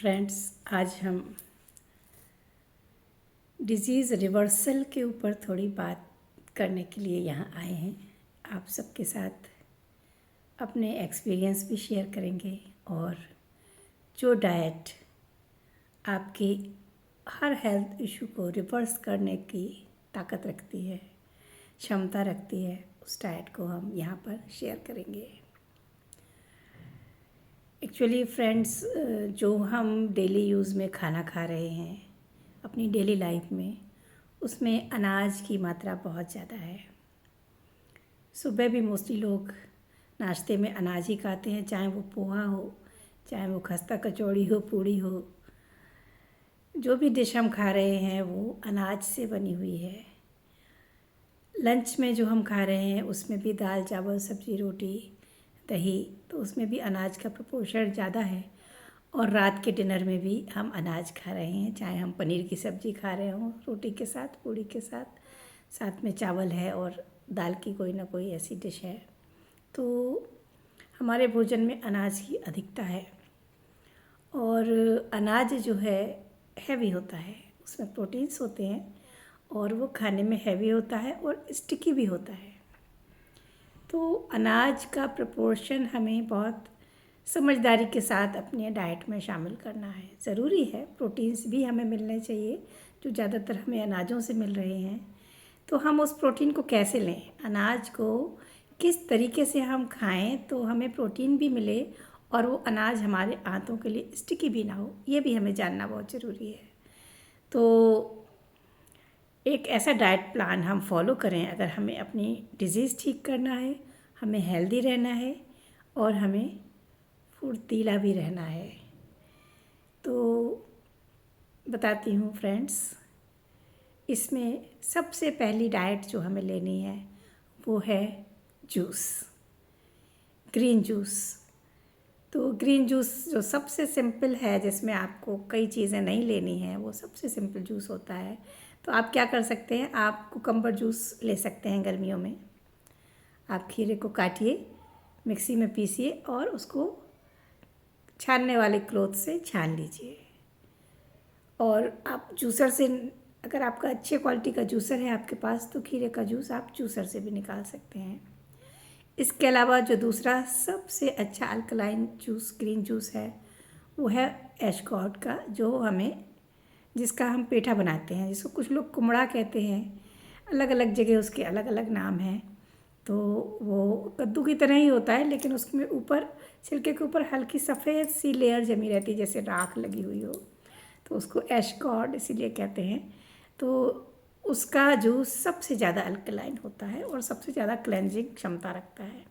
Friends, आज हम disease reversal के ऊपर थोड़ी बात करने के लिए यहाँ आए हैं। आप सबके साथ अपने एक्सपीरियंस भी शेयर करेंगे और जो डाइट आपकी हर हेल्थ इशू को रिवर्स करने की ताकत रखती है, क्षमता रखती है, उस डाइट को हम यहाँ पर शेयर करेंगे। एक्चुअली फ्रेंड्स, जो हम डेली यूज़ में खाना खा रहे हैं अपनी डेली लाइफ में, उसमें अनाज की मात्रा बहुत ज़्यादा है। सुबह भी मोस्टली लोग नाश्ते में अनाज ही खाते हैं, चाहे वो पोहा हो, चाहे वो खस्ता कचौड़ी हो, पूड़ी हो। जो भी डिश हम खा रहे हैं वो अनाज से बनी हुई है। लंच में जो हम खा रहे हैं उसमें भी दाल, चावल, सब्ज़ी, रोटी, दही, तो उसमें भी अनाज का प्रपोर्शन ज़्यादा है। और रात के डिनर में भी हम अनाज खा रहे हैं, चाहे हम पनीर की सब्ज़ी खा रहे हों रोटी के साथ, पूड़ी के साथ, साथ में चावल है और दाल की कोई ना कोई ऐसी डिश है। तो हमारे भोजन में अनाज की अधिकता है और अनाज जो है हैवी होता है, उसमें प्रोटीन्स होते हैं और वो खाने में हैवी होता है और स्टिकी भी होता है। तो अनाज का प्रपोर्शन हमें बहुत समझदारी के साथ अपने डाइट में शामिल करना है। ज़रूरी है प्रोटीन्स भी हमें मिलने चाहिए, जो ज़्यादातर हमें अनाजों से मिल रहे हैं। तो हम उस प्रोटीन को कैसे लें, अनाज को किस तरीके से हम खाएं तो हमें प्रोटीन भी मिले और वो अनाज हमारे आंतों के लिए स्टिकी भी ना हो, ये भी हमें जानना बहुत ज़रूरी है। तो एक ऐसा डाइट प्लान हम फॉलो करें अगर हमें अपनी डिज़ीज़ ठीक करना है, हमें हेल्दी रहना है और हमें फुर्तीला भी रहना है। तो बताती हूँ फ्रेंड्स, इसमें सबसे पहली डाइट जो हमें लेनी है वो है जूस, ग्रीन जूस। तो ग्रीन जूस जो सबसे सिंपल है, जिसमें आपको कई चीज़ें नहीं लेनी हैं, वो सबसे सिंपल जूस होता है। तो आप क्या कर सकते हैं, आप कुकम्बर जूस ले सकते हैं गर्मियों में। आप खीरे को काटिए, मिक्सी में पीसिए और उसको छानने वाले क्लॉथ से छान लीजिए। और आप जूसर से, अगर आपका अच्छे क्वालिटी का जूसर है आपके पास, तो खीरे का जूस आप जूसर से भी निकाल सकते हैं। इसके अलावा जो दूसरा सबसे अच्छा अल्कलाइन जूस, ग्रीन जूस है, वो है एशगॉर्ड का, जिसका हम पेठा बनाते हैं, जिसको कुछ लोग कुमड़ा कहते हैं। अलग अलग जगह उसके अलग अलग नाम हैं। तो वो कद्दू की तरह ही होता है, लेकिन उसमें ऊपर, छिलके के ऊपर हल्की सफ़ेद सी लेयर जमी रहती है, जैसे राख लगी हुई हो, तो उसको एशगॉर्ड इसीलिए कहते हैं। तो उसका जूस सबसे ज़्यादा अल्कलाइन होता है और सबसे ज़्यादा क्लेंजिंग क्षमता रखता है।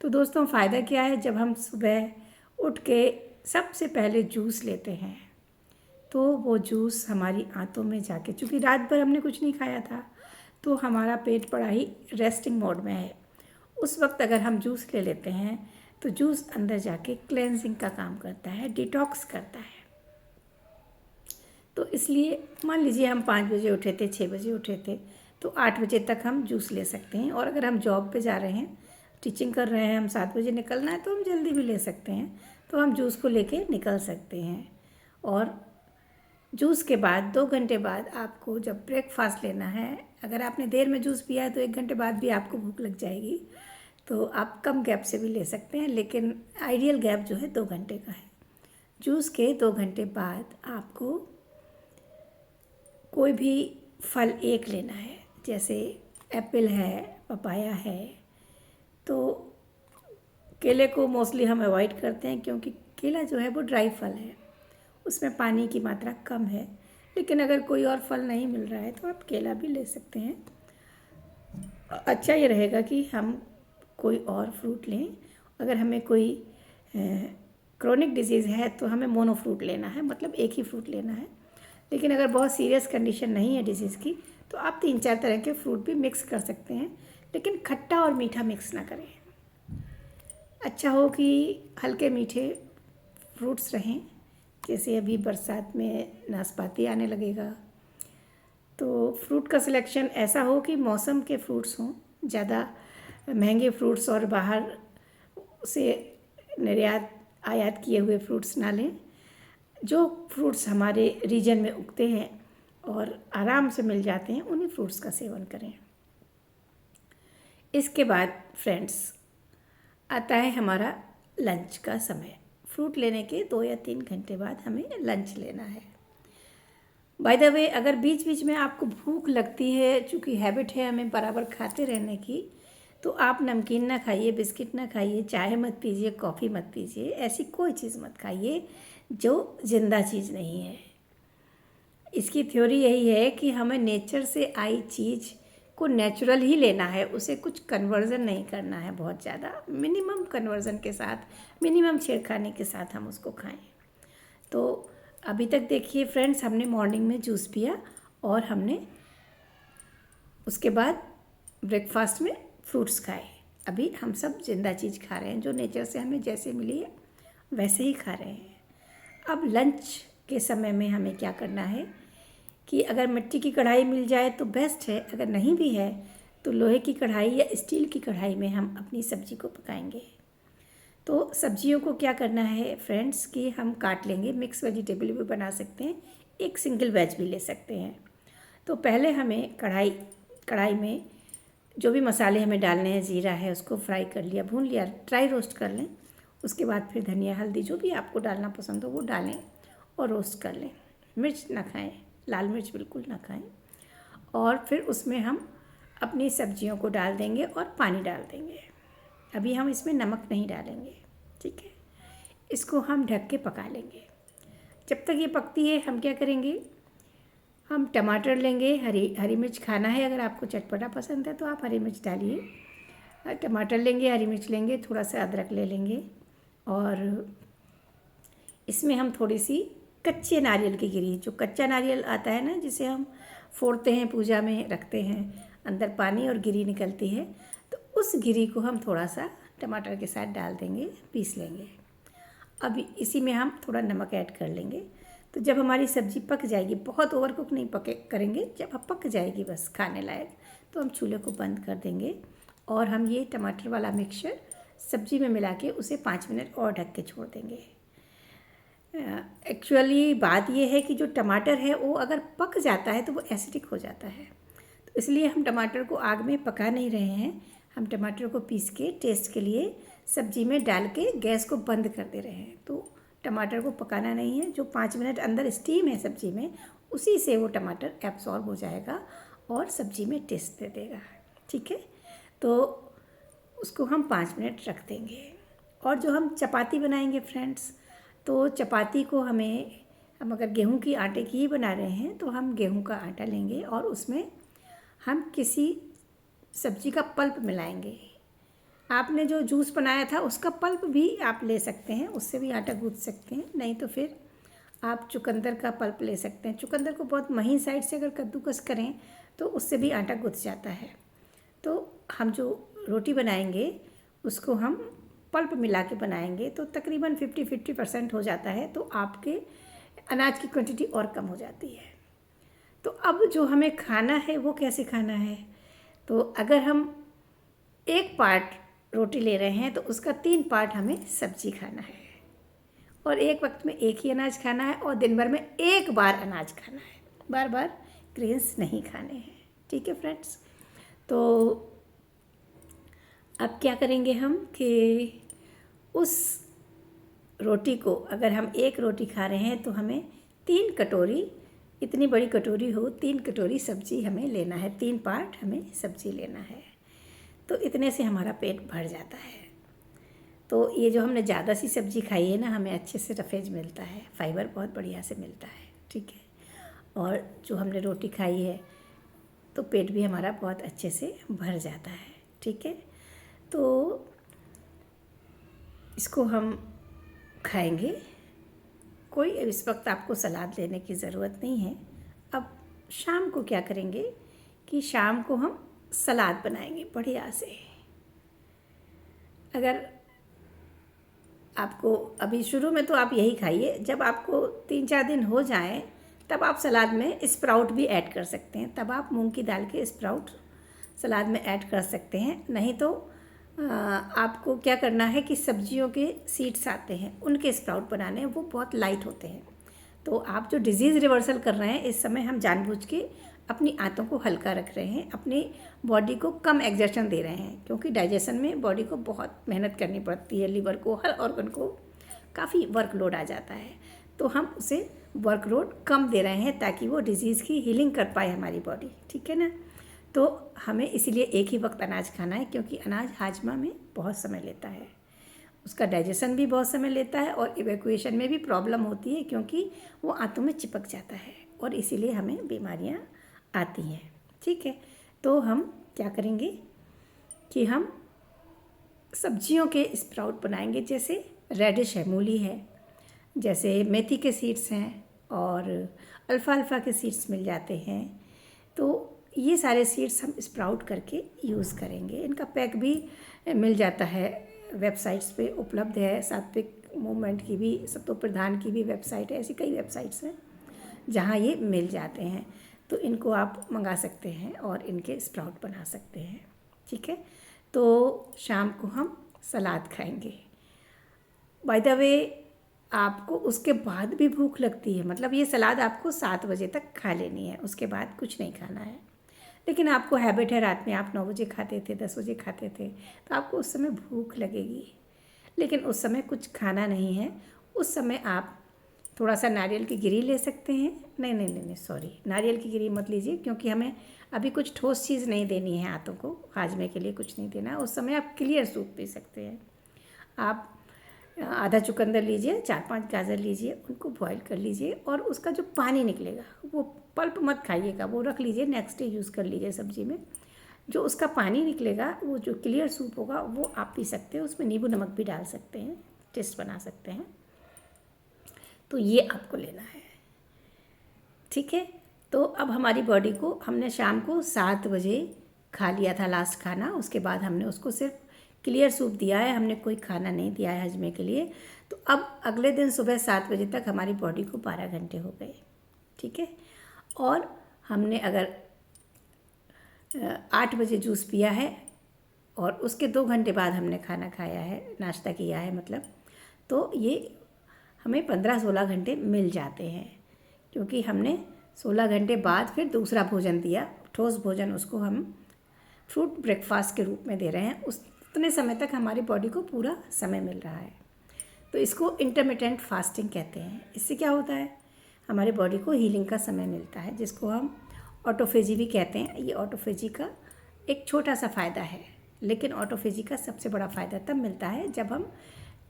तो दोस्तों, फ़ायदा क्या है, जब हम सुबह उठ के सबसे पहले जूस लेते हैं तो वो जूस हमारी आंतों में जाके, चूँकि रात भर हमने कुछ नहीं खाया था तो हमारा पेट बड़ा ही रेस्टिंग मोड में है, उस वक्त अगर हम जूस ले लेते हैं तो जूस अंदर जाके क्लेंजिंग का काम करता है, डिटॉक्स करता है। तो इसलिए मान लीजिए हम 5 बजे उठे थे, 6 बजे उठे थे, तो 8 बजे तक हम जूस ले सकते हैं। और अगर हम जॉब पे जा रहे हैं, टीचिंग कर रहे हैं, हम 7 बजे निकलना है, तो हम जल्दी भी ले सकते हैं, तो हम जूस को लेके निकल सकते हैं। और जूस के बाद 2 घंटे बाद आपको जब ब्रेकफास्ट लेना है, अगर आपने देर में जूस पिया है तो 1 घंटे बाद भी आपको भूख लग जाएगी, तो आप कम गैप से भी ले सकते हैं, लेकिन आइडियल गैप जो है 2 घंटे का है। जूस के 2 घंटे बाद आपको कोई भी फल एक लेना है, जैसे एप्पल है, पपाया है। तो केले को मोस्टली हम अवॉइड करते हैं, क्योंकि केला जो है वो ड्राई फल है, उसमें पानी की मात्रा कम है। लेकिन अगर कोई और फल नहीं मिल रहा है तो आप केला भी ले सकते हैं। अच्छा ये रहेगा कि हम कोई और फ्रूट लें। अगर हमें कोई क्रोनिक डिजीज़ है तो हमें मोनो फ्रूट लेना है, मतलब एक ही फ्रूट लेना है। लेकिन अगर बहुत सीरियस कंडीशन नहीं है डिजीज़ की, तो आप 3-4 तरह के फ्रूट भी मिक्स कर सकते हैं, लेकिन खट्टा और मीठा मिक्स ना करें। अच्छा हो कि हल्के मीठे फ्रूट्स रहें, जैसे अभी बरसात में नाशपाती आने लगेगा, तो फ्रूट का सिलेक्शन ऐसा हो कि मौसम के फ्रूट्स हों, ज़्यादा महंगे फ्रूट्स और बाहर से निर्यात आयात किए हुए फ्रूट्स ना लें। जो फ्रूट्स हमारे रीजन में उगते हैं और आराम से मिल जाते हैं, उन्हीं फ्रूट्स का सेवन करें। इसके बाद फ्रेंड्स आता है हमारा लंच का समय। फ्रूट लेने के 2 या 3 घंटे बाद हमें लंच लेना है। बाय द वे, अगर बीच बीच में आपको भूख लगती है, चूँकि हैबिट है हमें बराबर खाते रहने की, तो आप नमकीन ना खाइए, बिस्किट ना खाइए, चाय मत पीजिए, कॉफ़ी मत पीजिए, ऐसी कोई चीज़ मत खाइए जो ज़िंदा चीज़ नहीं है। इसकी थ्योरी यही है कि हमें नेचर से आई चीज़ को नेचुरल ही लेना है, उसे कुछ कन्वर्जन नहीं करना है बहुत ज़्यादा, मिनिमम कन्वर्जन के साथ, मिनिमम छेड़खानी के साथ हम उसको खाएं। तो अभी तक देखिए फ्रेंड्स, हमने मॉर्निंग में जूस पिया और हमने उसके बाद ब्रेकफास्ट में फ्रूट्स खाए। अभी हम सब ज़िंदा चीज़ खा रहे हैं, जो नेचर से हमें जैसे मिली है वैसे ही खा रहे हैं। अब लंच के समय में हमें क्या करना है कि अगर मिट्टी की कढ़ाई मिल जाए तो बेस्ट है, अगर नहीं भी है तो लोहे की कढ़ाई या स्टील की कढ़ाई में हम अपनी सब्ज़ी को पकाएंगे। तो सब्जियों को क्या करना है फ्रेंड्स कि हम काट लेंगे, मिक्स वेजिटेबल भी बना सकते हैं, एक सिंगल वेज भी ले सकते हैं। तो पहले हमें कढ़ाई में जो भी मसाले हमें डालने हैं, ज़ीरा है उसको फ्राई कर लिया, भून लिया, ड्राई रोस्ट कर लें। उसके बाद फिर धनिया, हल्दी, जो भी आपको डालना पसंद हो वो डालें और रोस्ट कर लें। मिर्च ना खाएं, लाल मिर्च बिल्कुल ना खाएं। और फिर उसमें हम अपनी सब्जियों को डाल देंगे और पानी डाल देंगे। अभी हम इसमें नमक नहीं डालेंगे, ठीक है। इसको हम ढक के पका लेंगे। जब तक ये पकती है हम क्या करेंगे, हम टमाटर लेंगे, हरी मिर्च खाना है, अगर आपको चटपटा पसंद है तो आप हरी मिर्च डालिए। टमाटर लेंगे, हरी मिर्च लेंगे, थोड़ा सा अदरक ले लेंगे और इसमें हम थोड़ी सी कच्चे नारियल की गिरी, जो कच्चा नारियल आता है ना, जिसे हम फोड़ते हैं, पूजा में रखते हैं, अंदर पानी और गिरी निकलती है, तो उस गिरी को हम थोड़ा सा टमाटर के साथ डाल देंगे, पीस लेंगे। अब इसी में हम थोड़ा नमक ऐड कर लेंगे। तो जब हमारी सब्ज़ी पक जाएगी, बहुत ओवर कुक नहीं करेंगे, जब पक जाएगी बस खाने लायक, तो हम चूल्हे को बंद कर देंगे और हम ये टमाटर वाला मिक्सचर सब्ज़ी में मिला के उसे 5 मिनट और ढक के छोड़ देंगे। एक्चुअली बात ये है कि जो टमाटर है वो अगर पक जाता है तो वो एसिडिक हो जाता है, तो इसलिए हम टमाटर को आग में पका नहीं रहे हैं। हम टमाटर को पीस के टेस्ट के लिए सब्जी में डाल के गैस को बंद कर दे रहे हैं। तो टमाटर को पकाना नहीं है, जो 5 मिनट अंदर स्टीम है सब्जी में, उसी से वो टमाटर एब्सॉर्ब हो जाएगा और सब्जी में टेस्ट दे देगा, ठीक है। तो उसको हम 5 मिनट रख देंगे। और जो हम चपाती बनाएंगे फ्रेंड्स, तो चपाती को हम अगर गेहूं की आटे की ही बना रहे हैं तो हम गेहूं का आटा लेंगे और उसमें हम किसी सब्जी का पल्प मिलाएंगे। आपने जो जूस बनाया था उसका पल्प भी आप ले सकते हैं, उससे भी आटा गूंथ सकते हैं, नहीं तो फिर आप चुकंदर का पल्प ले सकते हैं। चुकंदर को बहुत महीन साइड से अगर कद्दूकस करें तो उससे भी आटा गूंथ जाता है। तो हम जो रोटी बनाएंगे उसको हम पल्प मिला के बनाएंगे तो तकरीबन 50% हो जाता है, तो आपके अनाज की क्वांटिटी और कम हो जाती है। तो अब जो हमें खाना है वो कैसे खाना है, तो अगर हम 1 पार्ट रोटी ले रहे हैं तो उसका 3 पार्ट हमें सब्जी खाना है और एक वक्त में एक ही अनाज खाना है और दिन भर में 1 बार अनाज खाना है, बार बार ग्रेन्स नहीं खाने हैं, ठीक है फ्रेंड्स। तो अब क्या करेंगे हम कि उस रोटी को, अगर हम 1 रोटी खा रहे हैं तो हमें 3 कटोरी, इतनी बड़ी कटोरी हो, 3 कटोरी सब्जी हमें लेना है, 3 पार्ट हमें सब्जी लेना है। तो इतने से हमारा पेट भर जाता है। तो ये जो हमने ज़्यादा सी सब्जी खाई है ना, हमें अच्छे से रफेज मिलता है, फाइबर बहुत बढ़िया से मिलता है, ठीक है। और जो हमने रोटी खाई है तो पेट भी हमारा बहुत अच्छे से भर जाता है, ठीक है। तो इसको हम खाएंगे। कोई इस वक्त आपको सलाद लेने की ज़रूरत नहीं है। अब शाम को क्या करेंगे कि शाम को हम सलाद बनाएंगे बढ़िया से। अगर आपको अभी शुरू में तो आप यही खाइए, जब आपको 3-4 दिन हो जाएं तब आप सलाद में स्प्राउट भी ऐड कर सकते हैं, तब आप मूंग की दाल के स्प्राउट सलाद में ऐड कर सकते हैं। नहीं तो आपको क्या करना है कि सब्जियों के सीड्स आते हैं, उनके स्प्राउट बनाने हैं, वो बहुत लाइट होते हैं, तो आप जो डिज़ीज़ रिवर्सल कर रहे हैं, इस समय हम जानबूझ के अपनी आंतों को हल्का रख रहे हैं, अपनी बॉडी को कम एग्जर्शन दे रहे हैं, क्योंकि डाइजेशन में बॉडी को बहुत मेहनत करनी पड़ती है, लीवर को, हर ऑर्गन को काफ़ी वर्कलोड आ जाता है। तो हम उसे वर्कलोड कम दे रहे हैं ताकि वो डिज़ीज़ की हीलिंग कर पाए हमारी बॉडी, ठीक है ना। तो हमें इसीलिए एक ही वक्त अनाज खाना है, क्योंकि अनाज हाजमा में बहुत समय लेता है, उसका डाइजेशन भी बहुत समय लेता है और इवैक्यूएशन में भी प्रॉब्लम होती है, क्योंकि वो आंतों में चिपक जाता है और इसीलिए हमें बीमारियां आती हैं, ठीक है। तो हम क्या करेंगे कि हम सब्जियों के स्प्राउट बनाएंगे, जैसे रेडिश है, मूली है, जैसे मेथी के सीड्स हैं और अल्फ़ाल्फ़ा के सीड्स मिल जाते हैं। तो ये सारे सीड्स हम स्प्राउट करके यूज़ करेंगे। इनका पैक भी मिल जाता है, वेबसाइट्स पे उपलब्ध है। सात्विक मूवमेंट की भी, सत्तो प्रधान की भी वेबसाइट है, ऐसी कई वेबसाइट्स हैं जहाँ ये मिल जाते हैं। तो इनको आप मंगा सकते हैं और इनके स्प्राउट बना सकते हैं, ठीक है। तो शाम को हम सलाद खाएंगे। बाय द वे, आपको उसके बाद भी भूख लगती है, मतलब ये सलाद आपको 7 बजे तक खा लेनी है, उसके बाद कुछ नहीं खाना है। लेकिन आपको हैबिट है, रात में आप 9 बजे खाते थे, 10 बजे खाते थे, तो आपको उस समय भूख लगेगी, लेकिन उस समय कुछ खाना नहीं है। उस समय आप थोड़ा सा नारियल की गिरी ले सकते हैं। नहीं, सॉरी, नारियल की गिरी मत लीजिए, क्योंकि हमें अभी कुछ ठोस चीज़ नहीं देनी है आंतों को, हाजमे के लिए कुछ नहीं देना है। उस समय आप क्लियर सूप पी सकते हैं। आप आधा चुकंदर लीजिए, 4-5 गाजर लीजिए, उनको बॉईल कर लीजिए और उसका जो पानी निकलेगा, वो पल्प मत खाइएगा, वो रख लीजिए, नेक्स्ट डे यूज़ कर लीजिए सब्जी में। जो उसका पानी निकलेगा, वो जो क्लियर सूप होगा, वो आप पी सकते हैं। उसमें नींबू नमक भी डाल सकते हैं, टेस्ट बना सकते हैं। तो ये आपको लेना है, ठीक है। तो अब हमारी बॉडी को, हमने शाम को 7 बजे खा लिया था लास्ट खाना, उसके बाद हमने उसको सिर्फ क्लियर सूप दिया है, हमने कोई खाना नहीं दिया है हजमे के लिए। तो अब अगले दिन सुबह 7 बजे तक हमारी बॉडी को 12 घंटे हो गए, ठीक है। और हमने अगर 8 बजे जूस पिया है और उसके 2 घंटे बाद हमने खाना खाया है, नाश्ता किया है मतलब, तो ये हमें 15-16 घंटे मिल जाते हैं, क्योंकि हमने 16 घंटे बाद फिर दूसरा भोजन दिया, ठोस भोजन, उसको हम फ्रूट ब्रेकफास्ट के रूप में दे रहे हैं। उतने समय तक हमारी बॉडी को पूरा समय मिल रहा है। तो इसको इंटरमिटेंट फास्टिंग कहते हैं। इससे क्या होता है, हमारे बॉडी को हीलिंग का समय मिलता है, जिसको हम ऑटोफेजी भी कहते हैं। ये ऑटोफेजी का एक छोटा सा फ़ायदा है, लेकिन ऑटोफेजी का सबसे बड़ा फ़ायदा तब मिलता है जब हम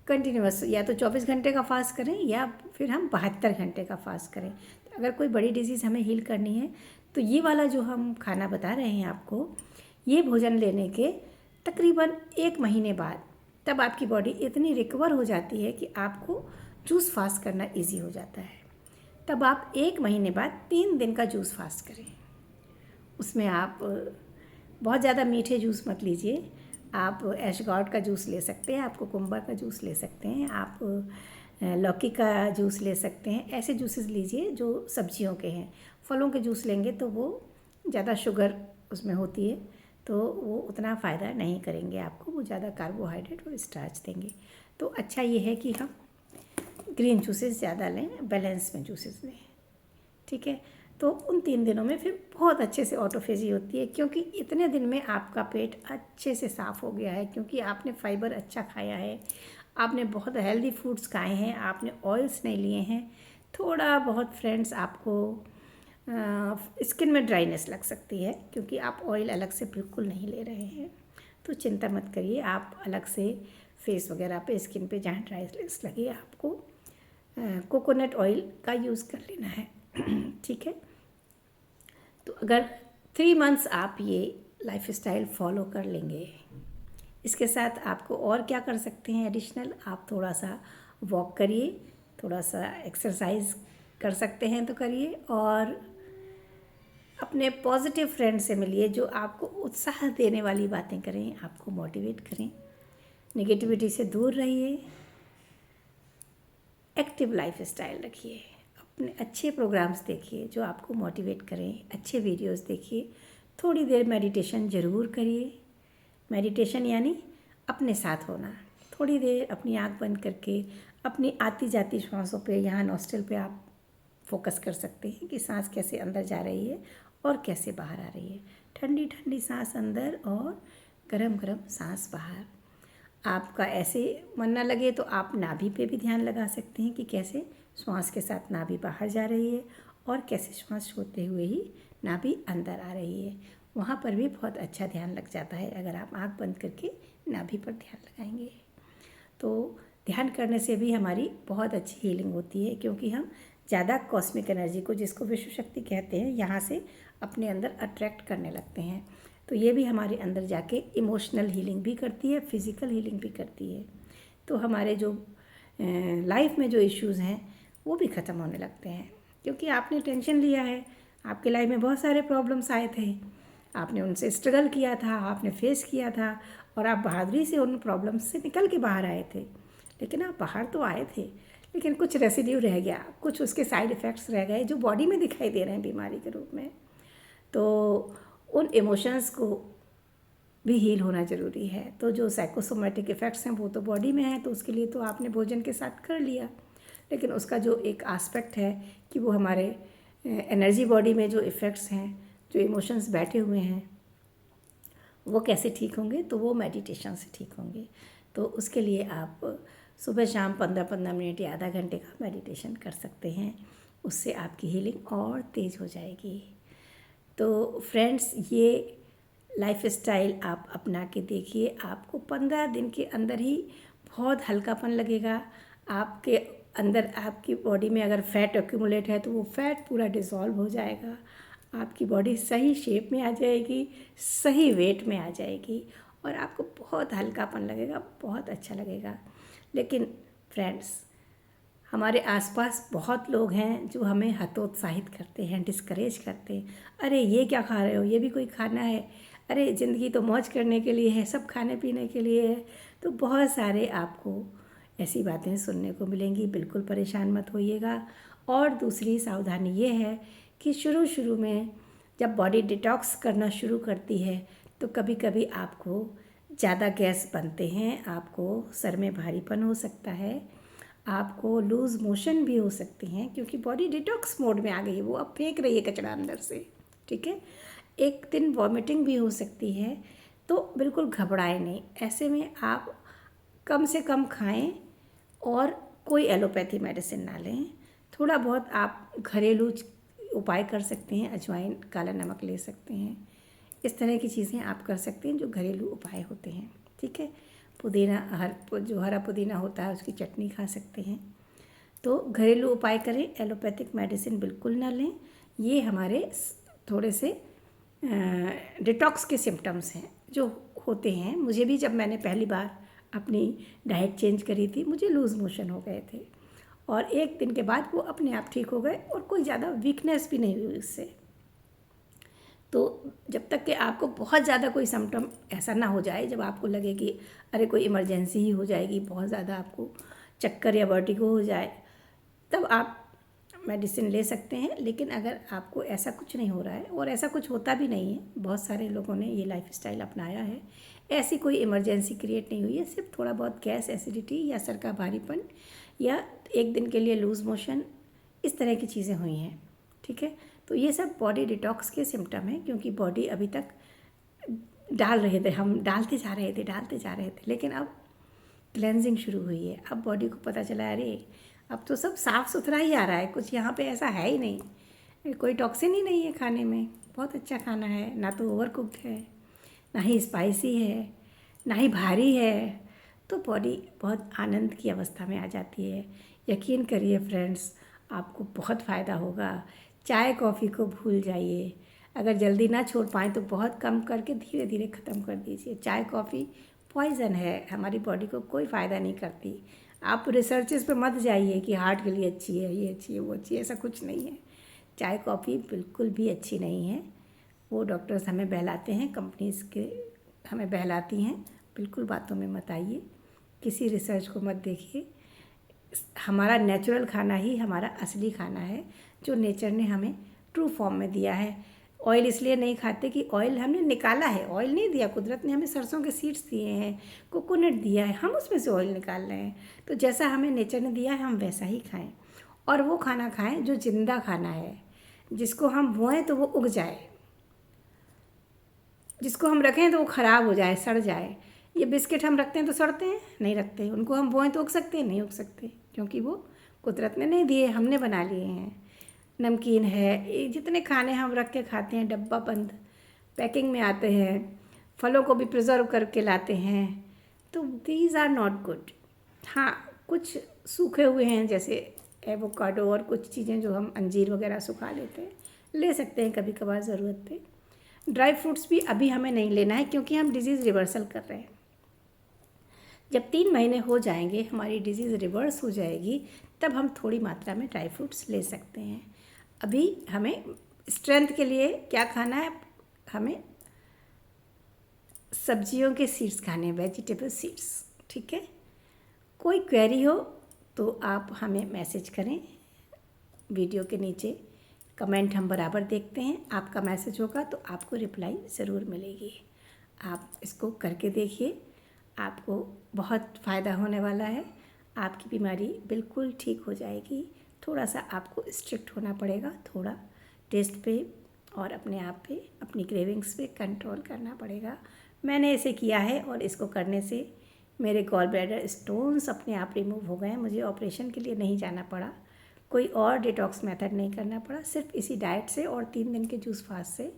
कंटिन्यूअस या तो 24 घंटे का फास्ट करें या फिर हम 72 घंटे का फास्ट करें। तो अगर कोई बड़ी डिजीज़ हमें हील करनी है, तो ये वाला जो हम खाना बता रहे हैं आपको, ये भोजन लेने के तकरीबन 1 महीने बाद, तब आपकी बॉडी इतनी रिकवर हो जाती है कि आपको जूस फास्ट करना इजी हो जाता है। तब आप 1 महीने बाद 3 दिन का जूस फास्ट करें। उसमें आप बहुत ज़्यादा मीठे जूस मत लीजिए। आप ऐशगॉर्ड का जूस ले सकते हैं, आप कुकुम्बर का जूस ले सकते हैं, आप लौकी का जूस ले सकते हैं। ऐसे जूसेस लीजिए जो सब्जियों के हैं। फलों के जूस लेंगे तो वो ज़्यादा शुगर उसमें होती है, तो वो उतना फ़ायदा नहीं करेंगे आपको, वो ज़्यादा कार्बोहाइड्रेट और स्टार्च देंगे। तो अच्छा ये है कि हम ग्रीन जूसेस ज़्यादा लें, बैलेंस में जूसेस लें, ठीक है। तो उन 3 दिनों में फिर बहुत अच्छे से ऑटोफेजी होती है, क्योंकि इतने दिन में आपका पेट अच्छे से साफ़ हो गया है, क्योंकि आपने फाइबर अच्छा खाया है, आपने बहुत हेल्दी फूड्स खाए हैं, आपने ऑयल्स नहीं लिए हैं। थोड़ा बहुत फ्रेंड्स आपको स्किन में ड्राइनेस लग सकती है, क्योंकि आप ऑयल अलग से बिल्कुल नहीं ले रहे हैं। तो चिंता मत करिए, आप अलग से फेस वगैरह पे, स्किन पे जहाँ ड्राइनेस लगे, आपको कोकोनट ऑयल का यूज़ कर लेना है, ठीक है। तो अगर 3 मंथ्स आप ये लाइफस्टाइल फॉलो कर लेंगे, इसके साथ आपको और क्या कर सकते हैं एडिशनल, आप थोड़ा सा वॉक करिए, थोड़ा सा एक्सरसाइज कर सकते हैं तो करिए, और अपने पॉजिटिव फ्रेंड से मिलिए जो आपको उत्साह देने वाली बातें करें, आपको मोटिवेट करें। नेगेटिविटी से दूर रहिए, एक्टिव लाइफस्टाइल रखिए, अपने अच्छे प्रोग्राम्स देखिए जो आपको मोटिवेट करें, अच्छे वीडियोस देखिए, थोड़ी देर मेडिटेशन ज़रूर करिए। मेडिटेशन यानी अपने साथ होना। थोड़ी देर अपनी आँख बंद करके अपनी आती जाती श्वासों पे, यहाँ नॉस्ट्रिल पे आप फोकस कर सकते हैं कि सांस कैसे अंदर जा रही है और कैसे बाहर आ रही है। ठंडी ठंडी सांस अंदर और गरम गरम सांस बाहर। आपका ऐसे मन ना लगे तो आप नाभि पे भी ध्यान लगा सकते हैं कि कैसे श्वास के साथ नाभि बाहर जा रही है और कैसे श्वास छोड़ते हुए ही नाभि अंदर आ रही है। वहाँ पर भी बहुत अच्छा ध्यान लग जाता है अगर आप आँख बंद करके नाभि पर ध्यान लगाएंगे। तो ध्यान करने से भी हमारी बहुत अच्छी हीलिंग होती है, क्योंकि हम ज़्यादा कॉस्मिक एनर्जी को, जिसको विश्व शक्ति कहते हैं, यहाँ से अपने अंदर अट्रैक्ट करने लगते हैं। तो ये भी हमारे अंदर जाके इमोशनल हीलिंग भी करती है, फिज़िकल हीलिंग भी करती है। तो हमारे जो लाइफ में जो इश्यूज़ हैं वो भी ख़त्म होने लगते हैं, क्योंकि आपने टेंशन लिया है। आपके लाइफ में बहुत सारे प्रॉब्लम्स आए थे, आपने उनसे स्ट्रगल किया था, आपने फेस किया था और आप बहादुरी से उन प्रॉब्लम्स से निकल के बाहर आए थे। लेकिन आप बाहर तो आए थे, लेकिन कुछ रेसिड्यू रह गया, कुछ उसके साइड इफ़ेक्ट्स रह गए जो बॉडी में दिखाई दे रहे हैं बीमारी के रूप में। तो उन इमोशंस को भी हील होना ज़रूरी है। तो जो साइकोसोमेटिक इफ़ेक्ट्स हैं वो तो बॉडी में है, तो उसके लिए तो आपने भोजन के साथ कर लिया, लेकिन उसका जो एक आस्पेक्ट है कि वो हमारे एनर्जी बॉडी में जो इफ़ेक्ट्स हैं, जो इमोशंस बैठे हुए हैं, वो कैसे ठीक होंगे, तो वो मेडिटेशन से ठीक होंगे। तो उसके लिए आप सुबह शाम 15-15 मिनट या आधा घंटे का मेडिटेशन कर सकते हैं। उससे आपकी हीलिंग और तेज़ हो जाएगी। तो फ्रेंड्स, ये लाइफ स्टाइल आप अपना के देखिए, आपको 15 दिन के अंदर ही बहुत हल्कापन लगेगा। आपके अंदर, आपकी बॉडी में अगर फैट एक्यूमुलेट है तो वो फैट पूरा डिसॉल्व हो जाएगा, आपकी बॉडी सही शेप में आ जाएगी, सही वेट में आ जाएगी और आपको बहुत हल्कापन लगेगा, बहुत अच्छा लगेगा। लेकिन फ्रेंड्स, हमारे आसपास बहुत लोग हैं जो हमें हतोत्साहित करते हैं, डिस्करेज करते हैं। अरे ये क्या खा रहे हो, ये भी कोई खाना है? अरे ज़िंदगी तो मौज करने के लिए है, सब खाने पीने के लिए है। तो बहुत सारे आपको ऐसी बातें सुनने को मिलेंगी, बिल्कुल परेशान मत होइएगा। और दूसरी सावधानी ये है कि शुरू में जब बॉडी डिटॉक्स करना शुरू करती है तो कभी कभी आपको ज़्यादा गैस बनते हैं, आपको सर में भारीपन हो सकता है, आपको लूज़ मोशन भी हो सकती हैं, क्योंकि बॉडी डिटॉक्स मोड में आ गई है, वो अब फेंक रही है कचरा अंदर से। ठीक है, एक दिन वॉमिटिंग भी हो सकती है। तो बिल्कुल घबराएं नहीं, ऐसे में आप कम से कम खाएं और कोई एलोपैथी मेडिसिन ना लें। थोड़ा बहुत आप घरेलू उपाय कर सकते हैं, अजवाइन, काला नमक ले सकते हैं। इस तरह की चीज़ें आप कर सकते हैं जो घरेलू उपाय होते हैं। ठीक है, पुदीना, जो हरा पुदीना होता है उसकी चटनी खा सकते हैं। तो घरेलू उपाय करें, एलोपैथिक मेडिसिन बिल्कुल ना लें। ये हमारे थोड़े से डिटॉक्स के सिम्टम्स हैं जो होते हैं। मुझे भी, जब मैंने पहली बार अपनी डाइट चेंज करी थी, मुझे लूज़ मोशन हो गए थे और एक दिन के बाद वो अपने आप ठीक हो गए और कोई ज़्यादा वीकनेस भी नहीं हुई उससे। तो जब तक कि आपको बहुत ज़्यादा कोई सिम्टम ऐसा ना हो जाए, जब आपको लगे कि अरे कोई इमरजेंसी ही हो जाएगी, बहुत ज़्यादा आपको चक्कर या वर्टिगो हो जाए, तब आप मेडिसिन ले सकते हैं। लेकिन अगर आपको ऐसा कुछ नहीं हो रहा है, और ऐसा कुछ होता भी नहीं है, बहुत सारे लोगों ने ये लाइफस्टाइल अपनाया है, ऐसी कोई इमरजेंसी क्रिएट नहीं हुई है, सिर्फ थोड़ा बहुत गैस, एसिडिटी या सर का भारीपन या एक दिन के लिए लूज़ मोशन, इस तरह की चीज़ें हुई हैं। ठीक है, तो ये सब बॉडी डिटॉक्स के सिम्टम हैं, क्योंकि बॉडी अभी तक डाल रहे थे, हम डालते जा रहे थे, लेकिन अब क्लेंजिंग शुरू हुई है। अब बॉडी को पता चला, अरे अब तो सब साफ़ सुथरा ही आ रहा है, कुछ यहाँ पे ऐसा है ही नहीं, कोई टॉक्सिन ही नहीं है खाने में, बहुत अच्छा खाना है, ना तो ओवर कुक्ड है, ना ही स्पाइसी है, ना ही भारी है। तो बॉडी बहुत आनंद की अवस्था में आ जाती है। यकीन करिए फ्रेंड्स, आपको बहुत फ़ायदा होगा। चाय कॉफ़ी को भूल जाइए, अगर जल्दी ना छोड़ पाएँ तो बहुत कम करके धीरे धीरे ख़त्म कर दीजिए। चाय कॉफ़ी पॉइज़न है, हमारी बॉडी को कोई फ़ायदा नहीं करती। आप रिसर्चेस पे मत जाइए कि हार्ट के लिए अच्छी है, ये अच्छी है, वो अच्छी है, ऐसा कुछ नहीं है। चाय कॉफ़ी बिल्कुल भी अच्छी नहीं है, वो डॉक्टर्स हमें बहलाते हैं, कंपनीज़ के हमें बहलाती हैं। बिल्कुल बातों में मत आइए, किसी रिसर्च को मत देखिए। हमारा नेचुरल खाना ही हमारा असली खाना है, जो नेचर ने हमें ट्रू फॉर्म में दिया है। ऑयल इसलिए नहीं खाते कि ऑयल हमने निकाला है, ऑयल नहीं दिया, कुदरत ने हमें सरसों के सीड्स दिए हैं, कोकोनट दिया है, हम उसमें से ऑयल निकाल रहे हैं। तो जैसा हमें नेचर ने दिया है हम वैसा ही खाएं। और वो खाना खाएं जो ज़िंदा खाना है, जिसको हम बोएं तो वो उग जाए, जिसको हम रखें तो वो ख़राब हो जाए, सड़ जाए। ये बिस्किट हम रखते हैं तो सड़ते हैं, नहीं रखते। उनको हम बोएं तो उग सकते हैं, नहीं उग सकते, क्योंकि वो कुदरत ने नहीं दिए, हमने बना लिए हैं। नमकीन है, ये जितने खाने हम रख के खाते हैं डब्बा बंद पैकिंग में आते हैं, फलों को भी प्रिजर्व करके लाते हैं, तो दीज आर नॉट गुड। हाँ, कुछ सूखे हुए हैं जैसे एवोकाडो और कुछ चीज़ें जो हम अंजीर वगैरह सुखा लेते हैं, ले सकते हैं कभी कभार ज़रूरत पे। ड्राई फ्रूट्स भी अभी हमें नहीं लेना है, क्योंकि हम डिजीज़ रिवर्सल कर रहे हैं। जब 3 महीने हो जाएंगे, हमारी डिजीज़ रिवर्स हो जाएगी, तब हम थोड़ी मात्रा में ड्राई फ्रूट्स ले सकते हैं। अभी हमें स्ट्रेंथ के लिए क्या खाना है, हमें सब्जियों के सीड्स खाने हैं, वेजिटेबल सीड्स, ठीक है। कोई क्वेरी हो तो आप हमें मैसेज करें, वीडियो के नीचे कमेंट हम बराबर देखते हैं। आपका मैसेज होगा तो आपको रिप्लाई ज़रूर मिलेगी। आप इसको करके देखिए, आपको बहुत फ़ायदा होने वाला है। आपकी बीमारी बिल्कुल ठीक हो जाएगी। थोड़ा सा आपको स्ट्रिक्ट होना पड़ेगा, थोड़ा टेस्ट पे और अपने आप पे, अपनी क्रेविंग्स पे कंट्रोल करना पड़ेगा। मैंने इसे किया है और इसको करने से मेरे गॉल ब्लैडर स्टोन्स अपने आप रिमूव हो गए। मुझे ऑपरेशन के लिए नहीं जाना पड़ा, कोई और डिटॉक्स मेथड नहीं करना पड़ा। सिर्फ इसी डाइट से और 3 दिन के जूस फास्ट से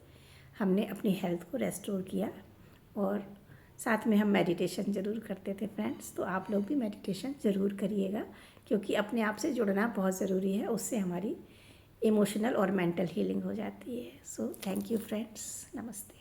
हमने अपनी हेल्थ को रेस्टोर किया। और साथ में हम मेडिटेशन ज़रूर करते थे फ्रेंड्स, तो आप लोग भी मेडिटेशन ज़रूर करिएगा, क्योंकि अपने आप से जुड़ना बहुत ज़रूरी है। उससे हमारी इमोशनल और मेंटल हीलिंग हो जाती है। सो थैंक यू फ्रेंड्स, नमस्ते।